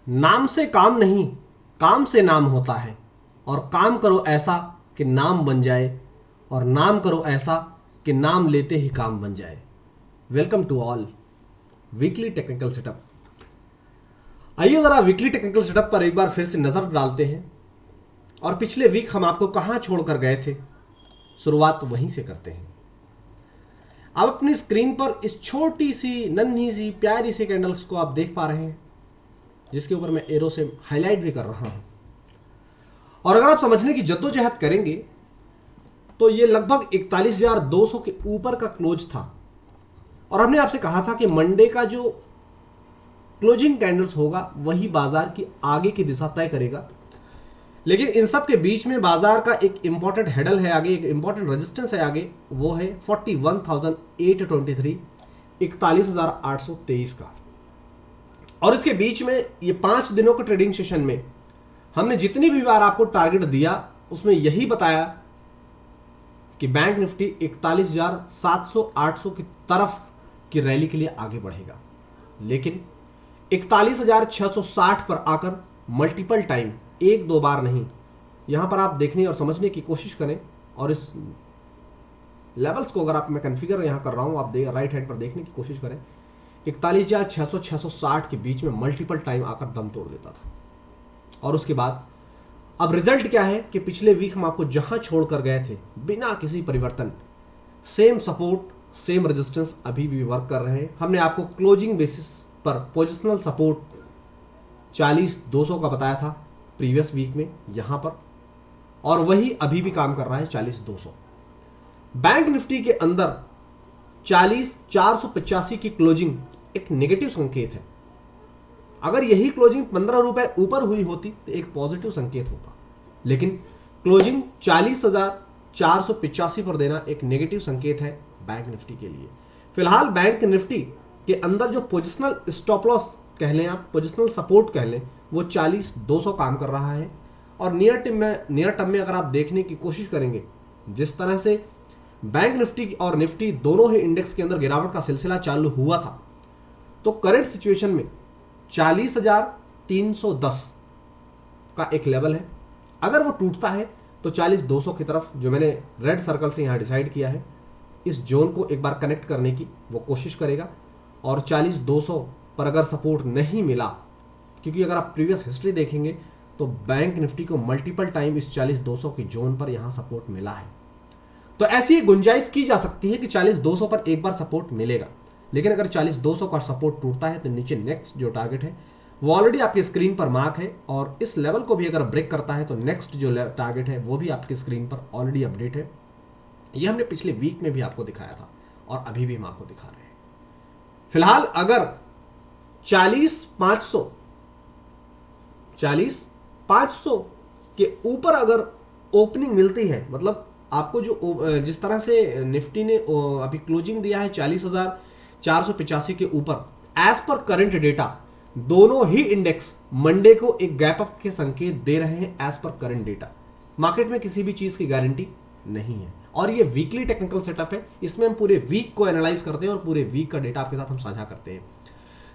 नाम से काम नहीं, काम से नाम होता है। और काम करो ऐसा कि नाम बन जाए, और नाम करो ऐसा कि नाम लेते ही काम बन जाए। Welcome to all weekly technical setup. आइए ज़रा वीकली टेक्निकल सेटअप पर एक बार फिर से नज़र डालते हैं, और पिछले वीक हम आपको कहाँ छोड़कर गए थे, शुरुआत वहीं से करते हैं। अब अपनी स्क्रीन पर इस छोटी सी नन्ही सी प्यारी सी कैंडल्स को आप देख पा रहे हैं, जिसके ऊपर मैं एरो से हाईलाइट भी कर रहा हूं। और अगर आप समझने की जद्दोजहद करेंगे तो ये लगभग 41,200 के ऊपर का क्लोज था। और हमने आपसे कहा था कि मंडे का जो क्लोजिंग कैंडल्स होगा वही बाजार की आगे की दिशा तय करेगा। लेकिन इन सब के बीच में बाजार का एक इंपॉर्टेंट हेडल है आगे, एक इंपॉर्टेंट रेजिस्टेंस है आगे, वो है 41,823, 41,823 का। और इसके बीच में ये 5 दिनों के ट्रेडिंग सेशन में हमने जितनी भी बार आपको टारगेट दिया उसमें यही बताया कि बैंक निफ्टी 41,700-800 की तरफ की रैली के लिए आगे बढ़ेगा। लेकिन 41,660 पर आकर मल्टीपल टाइम, एक दो बार नहीं, यहां पर आप देखने और समझने की कोशिश करें। और इस लेवल्स को अगर आप, मैं कन्फिगर यहां कर रहा हूं, आप राइट हैंड पर देखने की कोशिश करें, 41,600-660 के बीच में मल्टीपल टाइम आकर दम तोड़ देता था। और उसके बाद अब रिजल्ट क्या है कि पिछले वीक हम आपको जहां छोड़कर गए थे बिना किसी परिवर्तन, सेम सपोर्ट सेम रेजिस्टेंस अभी भी वर्क कर रहे हैं। हमने आपको क्लोजिंग बेसिस पर पोजिशनल सपोर्ट 40,200 का बताया था प्रीवियस वीक में यहां पर, और वही अभी भी काम कर रहा है 40,200। बैंक निफ्टी के अंदर 40,485 की क्लोजिंग एक नेगेटिव संकेत है। अगर यही क्लोजिंग 15 रुपए ऊपर हुई होती तो एक पॉजिटिव संकेत होता, लेकिन क्लोजिंग 40,485 पर देना एक नेगेटिव संकेत है बैंक निफ्टी के लिए। फिलहाल बैंक निफ्टी के अंदर जो पोजिशनल स्टॉप लॉस कह लें आप, पोजिशनल सपोर्ट कह लें, वो 40,200 काम कर रहा है। और नियर टर्म में अगर आप देखने की कोशिश करेंगे, जिस तरह से बैंक निफ्टी और निफ्टी दोनों ही इंडेक्स के अंदर गिरावट का सिलसिला चालू हुआ था, तो करंट सिचुएशन में 40,310 का एक लेवल है। अगर वो टूटता है तो 40,200 की तरफ, जो मैंने रेड सर्कल से यहां डिसाइड किया है, इस जोन को एक बार कनेक्ट करने की वो कोशिश करेगा। और 40,200 पर अगर सपोर्ट नहीं मिला, क्योंकि अगर आप प्रीवियस हिस्ट्री देखेंगे तो बैंक निफ्टी को मल्टीपल टाइम इस 40,200 की जोन पर यहां सपोर्ट मिला है, तो ऐसी गुंजाइश की जा सकती है कि 40,200 पर एक बार सपोर्ट मिलेगा। लेकिन अगर 40,200 का सपोर्ट टूटता है तो नीचे नेक्स्ट जो टारगेट है वो ऑलरेडी आपकी स्क्रीन पर मार्क है, और इस लेवल को भी अगर ब्रेक करता है तो नेक्स्ट जो टारगेट है वो भी आपकी स्क्रीन पर ऑलरेडी अपडेट है। ये हमने पिछले वीक में भी आपको दिखाया था और अभी भी हम आपको दिखा रहे हैं। फिलहाल अगर 40,500 के ऊपर अगर ओपनिंग मिलती है, मतलब आपको जो जिस तरह से निफ्टी ने अभी क्लोजिंग दिया है 40,485 के ऊपर, एज पर करंट डेटा दोनों ही इंडेक्स मंडे को एक गैप अप के संकेत दे रहे हैं। एज पर करंट डेटा, मार्केट में किसी भी चीज की गारंटी नहीं है, और ये वीकली टेक्निकल सेटअप है, इसमें हम पूरे वीक को एनालाइज करते हैं और पूरे वीक का डेटा आपके साथ हम साझा करते हैं।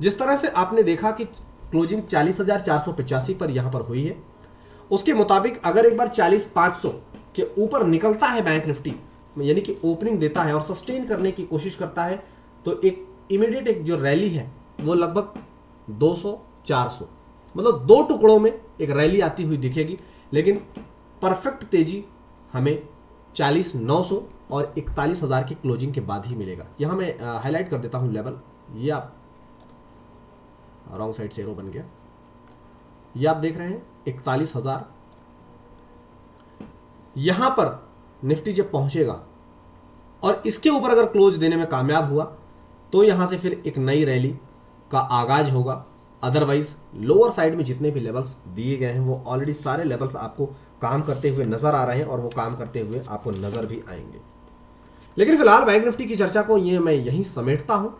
जिस तरह से आपने देखा कि क्लोजिंग 40,485 पर यहां पर हुई है, उसके मुताबिक अगर एक बार 40,500 के ऊपर निकलता है बैंक निफ्टी, यानी कि ओपनिंग देता है और सस्टेन करने की कोशिश करता है, तो एक इमीडिएट एक जो रैली है वो लगभग 200-400, मतलब दो टुकड़ों में एक रैली आती हुई दिखेगी। लेकिन परफेक्ट तेजी हमें 40,900 और 41,000 की क्लोजिंग के बाद ही मिलेगा। यहां मैं हाईलाइट कर देता हूं लेवल, ये आप रॉन्ग साइड से एरो बन गया, ये आप देख रहे हैं 41,000। यहां पर निफ्टी जब पहुंचेगा और इसके ऊपर अगर क्लोज देने में कामयाब हुआ तो यहां से फिर एक नई रैली का आगाज होगा। अदरवाइज लोअर साइड में जितने भी लेवल्स दिए गए हैं वो ऑलरेडी सारे लेवल्स आपको काम करते हुए नजर आ रहे हैं, और वो काम करते हुए आपको नजर भी आएंगे। लेकिन फिलहाल बैंक निफ्टी की चर्चा को ये मैं यहीं समेटता हूं।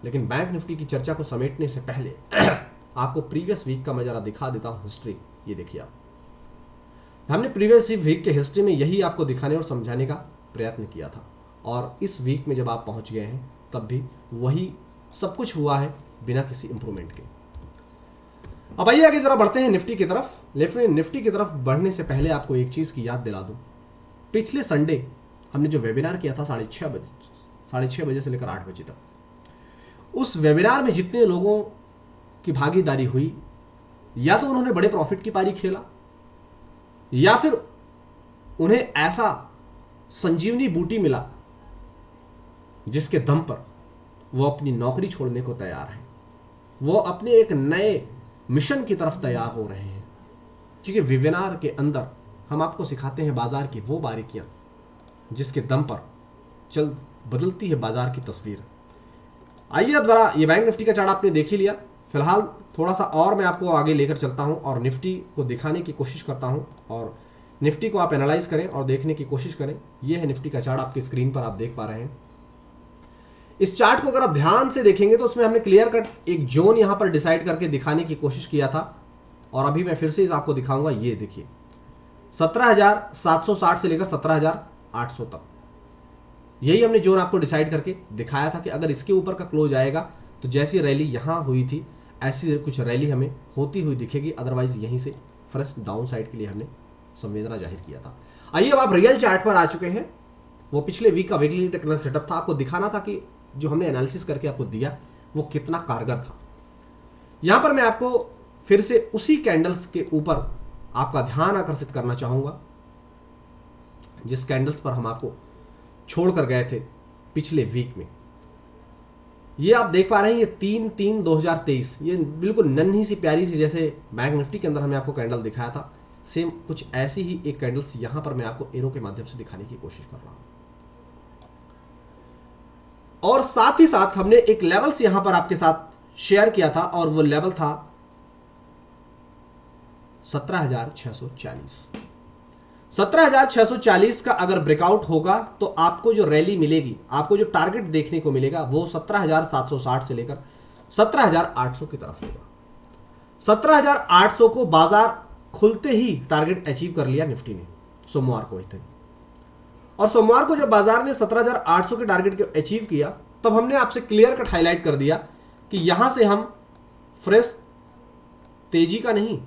लेकिन बैंक निफ्टी की चर्चा को समेटने से पहले आपको प्रीवियस वीक का मैं जरा दिखा देता हूं हिस्ट्री। ये देखिए आप, हमने प्रीवियस वीक के हिस्ट्री में यही आपको दिखाने और समझाने का प्रयत्न किया था, और इस वीक में जब आप पहुंच गए हैं तब भी वही सब कुछ हुआ है बिना किसी इंप्रूवमेंट के। अब आइए आगे जरा बढ़ते हैं निफ्टी की तरफ। निफ्टी की तरफ बढ़ने से पहले आपको एक चीज की याद दिला दूं, पिछले संडे हमने जो वेबिनार किया था 6:30 से लेकर 8 बजे तक, उस वेबिनार में जितने लोगों की भागीदारी हुई, या तो उन्होंने बड़े प्रॉफिट की पारी खेला, या फिर उन्हें ऐसा संजीवनी बूटी मिला जिसके दम पर वो अपनी नौकरी छोड़ने को तैयार हैं, वो अपने एक नए मिशन की तरफ तैयार हो रहे हैं। क्योंकि वेबिनार के अंदर हम आपको सिखाते हैं बाजार की वो बारीकियां जिसके दम पर बदलती है बाजार की तस्वीर। आइए अब जरा ये बैंक निफ्टी का चार्ट आपने देख ही लिया। फिलहाल थोड़ा सा और मैं आपको आगे लेकर चलता हूं और निफ्टी को दिखाने की कोशिश करता हूं, और निफ्टी को आप एनालाइज करें और देखने की कोशिश करें। यह है निफ्टी का चार्ट, आपकी स्क्रीन पर आप देख पा रहे हैं। इस चार्ट को अगर आप ध्यान से देखेंगे तो उसमें हमने क्लियर कट एक जोन यहां पर डिसाइड करके दिखाने की कोशिश किया था, और अभी मैं फिर से आपको दिखाऊंगा। ये देखिए 17,760 से लेकर 17,800 तक, यही हमने जोन आपको डिसाइड करके दिखाया था कि अगर इसके ऊपर का क्लोज आएगा तो जैसी रैली यहां हुई थी ऐसी कुछ रैली हमें होती हुई दिखेगी, अदरवाइज यहीं से फ्रेश डाउन साइड के लिए हमने संवेदना जाहिर किया था। आइए अब आप रियल चार्ट पर आ चुके हैं। वो पिछले वीक का वीकली टेक्निकल सेटअप था, आपको दिखाना था कि जो हमने एनालिसिस करके आपको दिया वो कितना कारगर था। यहां पर मैं आपको फिर से उसी कैंडल्स के ऊपर आपका ध्यान आकर्षित करना चाहूंगा जिस कैंडल्स पर हम आपको छोड़कर गए थे पिछले वीक में। ये आप देख पा रहे हैं, ये 3/3/2023, ये बिल्कुल नन्ही सी प्यारी सी, जैसे बैंक निफ्टी के अंदर हमने आपको कैंडल दिखाया था, सेम कुछ ऐसी ही एक कैंडल्स यहां पर मैं आपको एरो के माध्यम से दिखाने की कोशिश कर रहा हूं। और साथ ही साथ हमने एक लेवल्स यहां पर आपके साथ शेयर किया था, और वो लेवल था 17,640। 17,640 का अगर ब्रेकआउट होगा तो आपको जो रैली मिलेगी, आपको जो टारगेट देखने को मिलेगा वो 17,760 से लेकर 17,800 की तरफ होगा। 17,800 को बाजार खुलते ही टारगेट अचीव कर लिया निफ्टी ने सोमवार को ही थे। और सोमवार को जब बाजार ने 17,800 के टारगेट को अचीव किया, तब हमने आपसे क्लियर कट हाईलाइट कर दिया कि यहां से हम फ्रेश तेजी का नहीं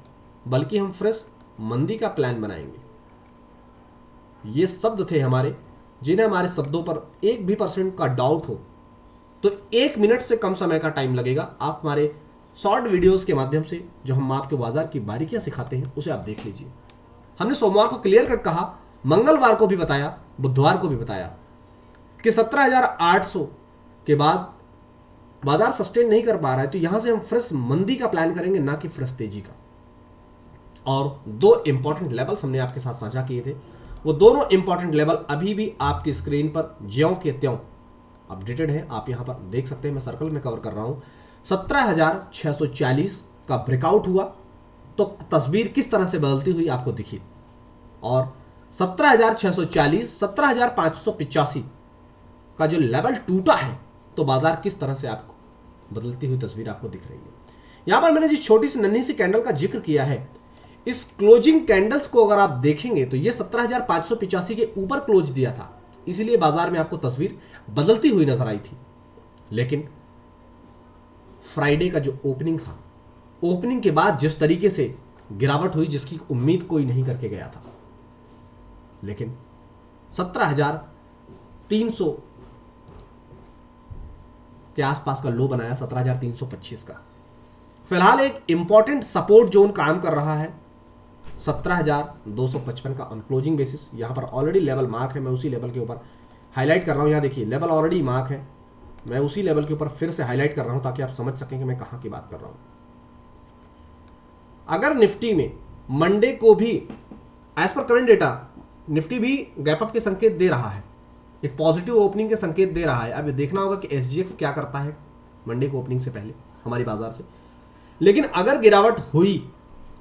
बल्कि हम फ्रेश मंदी का प्लान बनाएंगे। ये शब्द थे हमारे, जिन्हें हमारे शब्दों पर 1% का डाउट हो तो 1 मिनट से कम समय का टाइम लगेगा। आप हमारे शॉर्ट वीडियोस के माध्यम से जो हम आपके बाजार की बारीकियां सिखाते हैं उसे आप देख लीजिए। हमने सोमवार को क्लियर कट कहा, मंगलवार को भी बताया, बुधवार को भी बताया कि 17,800 के बाद बाजार सस्टेन नहीं कर पा रहा है, तो यहां से हम फ्रेश मंदी का प्लान करेंगे, ना कि फ्रेश तेजी का। और 2 इंपॉर्टेंट लेवल्स हमने आपके साथ साझा किए थे, वो दोनों इंपॉर्टेंट लेवल अभी भी आपकी स्क्रीन पर ज्यों के त्यों अपडेटेड है। आप यहां पर देख सकते हैं, मैं सर्कल में कवर कर रहा हूं। 17,640 का ब्रेकआउट हुआ तो तस्वीर किस तरह से बदलती हुई आपको दिखी, और 17,640 17,585 का जो लेवल टूटा है तो बाजार किस तरह से आपको बदलती हुई तस्वीर आपको दिख रही है। यहां पर मैंने जिस छोटी सी नन्ही सी कैंडल का जिक्र किया है, इस क्लोजिंग कैंडल्स को अगर आप देखेंगे तो ये 17,585 के ऊपर क्लोज दिया था, इसलिए बाजार में आपको तस्वीर बदलती हुई नजर आई थी। लेकिन फ्राइडे का जो ओपनिंग था, ओपनिंग के बाद जिस तरीके से गिरावट हुई जिसकी उम्मीद कोई नहीं करके गया था, लेकिन 17,300 के आसपास का लो बनाया, 17,325 का। फिलहाल एक इंपॉर्टेंट सपोर्ट जोन काम कर रहा है 17,255 का ऑन क्लोजिंग बेसिस। यहां पर ऑलरेडी लेवल मार्क है, मैं उसी लेवल के ऊपर हाईलाइट कर रहा हूं। यहां देखिए लेवल ऑलरेडी मार्क है, मैं उसी लेवल के ऊपर फिर से हाईलाइट कर रहा हूं ताकि आप समझ सकें कि मैं कहां की बात कर रहा हूं। अगर निफ्टी में मंडे को भी एज पर करंट डेटा निफ्टी भी गैप अप के संकेत दे रहा है, एक पॉजिटिव ओपनिंग के संकेत दे रहा है। अब ये देखना होगा कि एसजीएक्स क्या करता है मंडे को ओपनिंग से पहले हमारी बाजार से। लेकिन अगर गिरावट हुई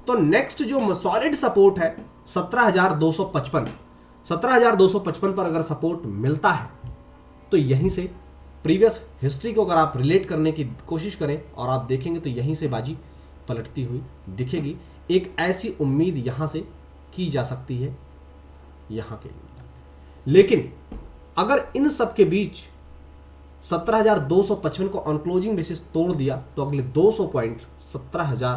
तो नेक्स्ट जो सॉलिड सपोर्ट है 17,255, 17,255 पर अगर सपोर्ट मिलता है तो यहीं से प्रीवियस हिस्ट्री को अगर आप रिलेट करने की कोशिश करें और आप देखेंगे तो यहीं से बाजी पलटती हुई दिखेगी। एक ऐसी उम्मीद यहां से की जा सकती है यहां के लिए। लेकिन अगर इन सब के बीच 17,255 को ऑन क्लोजिंग बेसिस तोड़ दिया तो अगले 200 पॉइंट 17,000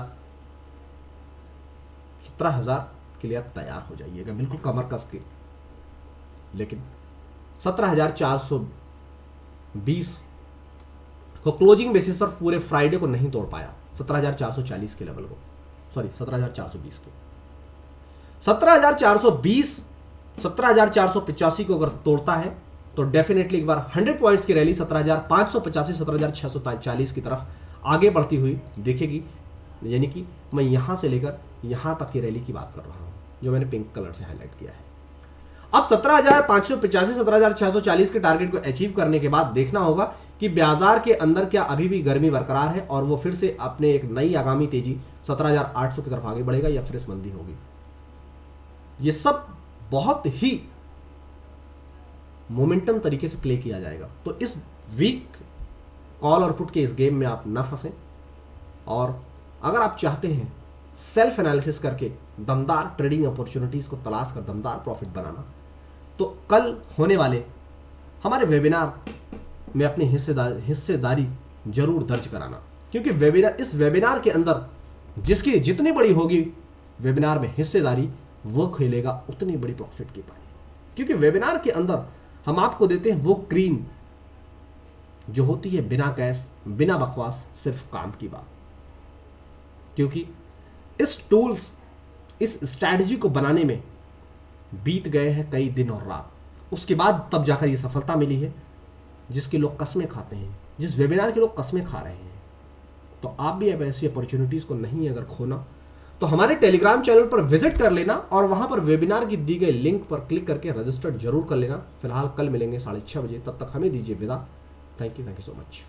17,000 के लिए आप तैयार हो जाइएगा बिल्कुल कमर कस के। लेकिन 17,420 को क्लोजिंग बेसिस पर पूरे फ्राइडे को नहीं तोड़ पाया, 17,440 के लेवल को, सॉरी 17,420 के। 17,420 17,485 को अगर तोड़ता है तो डेफिनेटली एक बार 100 पॉइंट्स की रैली 17,585 17,640 की तरफ आगे बढ़ती हुई दिखेगी। यानी कि मैं यहां से लेकर यहां तक की रैली की बात कर रहा हूं जो मैंने पिंक कलर से हाईलाइट किया है। अब 17,585 17,640 के टारगेट को अचीव करने के बाद देखना होगा कि बाजार के अंदर क्या अभी भी गर्मी बरकरार है और वो फिर से अपने एक नई आगामी तेजी 17,800 की तरफ आगे बढ़ेगा या फिर मंदी होगी। ये सब बहुत ही मोमेंटम तरीके से प्ले किया जाएगा। तो इस वीक कॉल और पुट के इस गेम में आप ना फंसें, और अगर आप चाहते हैं सेल्फ एनालिसिस करके दमदार ट्रेडिंग अपॉर्चुनिटीज को तलाश कर दमदार प्रॉफिट बनाना, तो कल होने वाले हमारे वेबिनार में अपनी हिस्सेदारी जरूर दर्ज कराना। क्योंकि इस वेबिनार के अंदर जिसकी जितनी बड़ी होगी वेबिनार में हिस्सेदारी, वो खेलेगा उतनी बड़ी प्रॉफिट की पारी। क्योंकि वेबिनार के अंदर हम आपको देते हैं वो क्रीम जो होती है बिना कैश बिना बकवास, सिर्फ काम की बात। क्योंकि इस टूल्स इस स्ट्रैटेजी को बनाने में बीत गए हैं कई दिन और रात, उसके बाद तब जाकर ये सफलता मिली है जिसके लोग कस्में खाते हैं, जिस वेबिनार के लोग कस्में खा रहे हैं। तो आप भी अब ऐसी अपॉर्चुनिटीज को नहीं अगर खोना तो हमारे टेलीग्राम चैनल पर विजिट कर लेना और वहां पर वेबिनार की दी गई लिंक पर क्लिक करके रजिस्टर्ड जरूर कर लेना। फिलहाल कल मिलेंगे 6:30 बजे, तब तक हमें दीजिए विदा। Thank you so much.